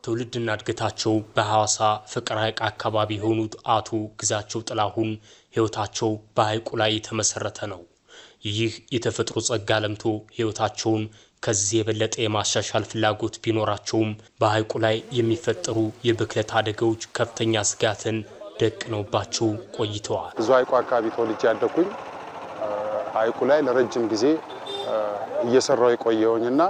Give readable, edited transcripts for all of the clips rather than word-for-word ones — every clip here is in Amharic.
ትውልድና እድገታቸው በሐዋሳ ፍቅር ሐይቅ አካባቢ የሆኑት አቶ ግዛቸው ጥላሁን ህይወታቸው በሐይቁ ላይ የተመሰረተ ነው። ይህ የተፈጥሮ ጸጋ ለምቶ ህይወታቸውን ከዚህ የበለጠ የማሻሻል ፍላጎት ቢኖራቸውም በሐይቁ ላይ የሚፈጠሩ የብክለት አደጋዎች ከፍተኛ ስጋትን ደቅነውባቸው ቆይተዋል። ብዙ ሐይቁ አካባቢ ተወልጄ ያደኩኝ ሐይቁ ላይ ለረጅም ጊዜ እየሰራው የቆየውኝና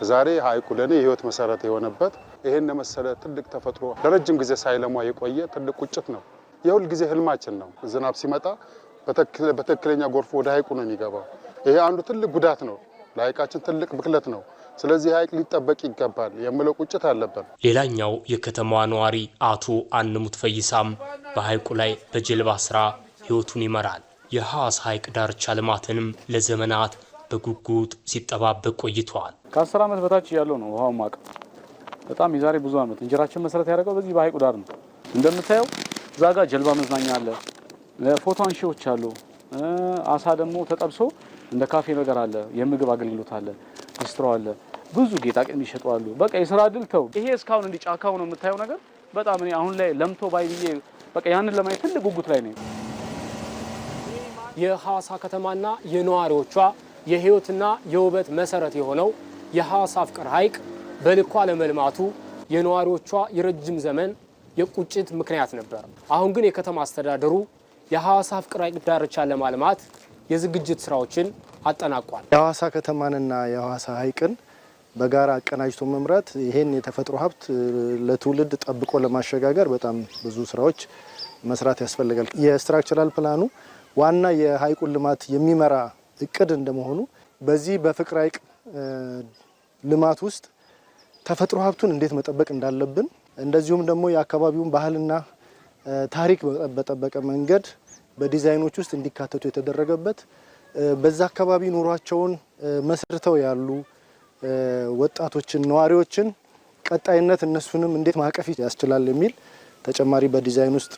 ዛሬ ሐይቁ ለኔ የህይወት መሰረት የሆነበት ይሄን መሰለ ትልቅ ተፈጥሮ ለረጅም ጊዜ ሳይለማ የቆየ ትልቅ ቁጭት ነው። የሁል ጊዜ ህልማችን ነው። ዝናብ ሲመጣ በትክክለኛ ጎርፍ ወደ ሐይቁ ነው የሚገባው። ይሄ አንዱ ትልቅ ጉዳት ነው። ለሐይቃችን ትልቅ ብክለት ነው። ስለዚህ ሐይቅ ሊጠበቅ ይገባል የሚለው ቁጭት አለበት። ሌላኛው የከተማዋ ነዋሪ አቶ አንሙት ፈይሳም በሐይቁ ላይ በጀልባ ስራ ህይወቱን ይመራል። የሐዋሳ ሐይቅ ዳርቻ ልማትንም ለዘመናት በጉጉት ሲጠባበቅ ቆይቷል። ከ10 ዓመት በታች ያለው ነው ውሃው ማቅ በጣም የዛሬ ብዙ ዓመት እንጀራችን መሰረት ያደረገው በዚህ በሐይቁ ዳር ነው። እንደምታየው ዛጋ ጀልባ መዝናኛ አለ፣ ለፎቶ አንሺዎች አሉ። አሳ ደግሞ ተጠብሶ እንደ ካፌ ነገር አለ፣ የምግብ አገልግሎት አለ፣ ቢስትሮ አለ፣ ብዙ ጌጣጌጥ የሚሸጡ አሉ። በቃ የሥራ እድል ተው። ይሄ እስካሁን እንዲጫካው ነው የምታየው ነገር በጣም እኔ አሁን ላይ ለምቶ ባይብዬ በቃ ያንን ለማየት ትልቅ ጉጉት ላይ ነኝ። የሐዋሳ ከተማና የነዋሪዎቿ የህይወትና የውበት መሰረት የሆነው የሐዋሳ ፍቅር ሐይቅ በልኳ ለመልማቱ የነዋሪዎቿ የረጅም ዘመን የቁጭት ምክንያት ነበር። አሁን ግን የከተማ አስተዳደሩ የሐዋሳ ፍቅር ሐይቅ ዳርቻ ለማልማት የዝግጅት ስራዎችን አጠናቋል። የሐዋሳ ከተማንና የሐዋሳ ሐይቅን በጋራ አቀናጅቶ መምራት ይሄን የተፈጥሮ ሀብት ለትውልድ ጠብቆ ለማሸጋገር በጣም ብዙ ስራዎች መስራት ያስፈልጋል። የስትራክቸራል ፕላኑ ዋና የሐይቁን ልማት የሚመራ እቅድ እንደመሆኑ በዚህ በፍቅር ሐይቅ ልማት ውስጥ ተፈጥሮ ሀብቱን እንዴት መጠበቅ እንዳለብን እንደዚሁም ደግሞ የአካባቢውን ባህልና ታሪክ በጠበቀ መንገድ በዲዛይኖች ውስጥ እንዲካተቱ የተደረገበት በዛ አካባቢ ኑሯቸውን መስርተው ያሉ ወጣቶችን ነዋሪዎችን ቀጣይነት እነሱንም እንዴት ማቀፍ ያስችላል የሚል ተጨማሪ በዲዛይን ውስጥ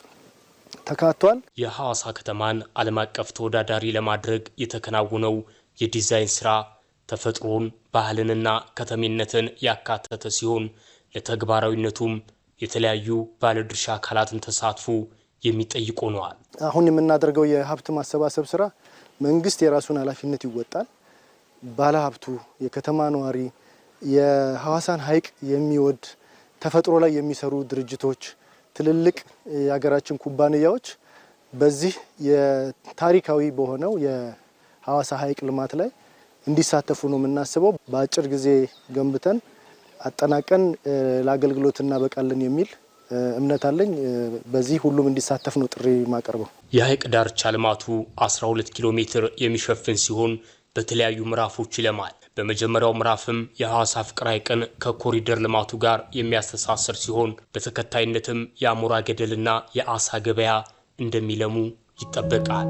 ተካቷል። የሐዋሳ ከተማን ዓለም አቀፍ ተወዳዳሪ ለማድረግ የተከናወነው የዲዛይን ስራ ተፈጥሮን ባህልንና ከተሜነትን ያካተተ ሲሆን ለተግባራዊነቱም የተለያዩ ባለድርሻ አካላትን ተሳትፎ የሚጠይቅ ሆኗል። አሁን የምናደርገው የሀብት ማሰባሰብ ስራ መንግስት የራሱን ኃላፊነት ይወጣል። ባለሀብቱ፣ የከተማ ነዋሪ፣ የሐዋሳን ሐይቅ የሚወድ ተፈጥሮ ላይ የሚሰሩ ድርጅቶች፣ ትልልቅ የሀገራችን ኩባንያዎች በዚህ የታሪካዊ በሆነው የሐዋሳ ሐይቅ ልማት ላይ እንዲሳተፉ ነው የምናስበው። በአጭር ጊዜ ገንብተን አጠናቀን ለአገልግሎት እናበቃለን የሚል እምነት አለኝ። በዚህ ሁሉም እንዲሳተፍ ነው ጥሪ ማቀርበው። የሐይቅ ዳርቻ ልማቱ 12 ኪሎ ሜትር የሚሸፍን ሲሆን በተለያዩ ምዕራፎች ይለማል። በመጀመሪያው ምዕራፍም የሐዋሳ ፍቅር ሐይቅን ከኮሪደር ልማቱ ጋር የሚያስተሳስር ሲሆን በተከታይነትም የአሞራ ገደልና የአሳ ገበያ እንደሚለሙ ይጠበቃል።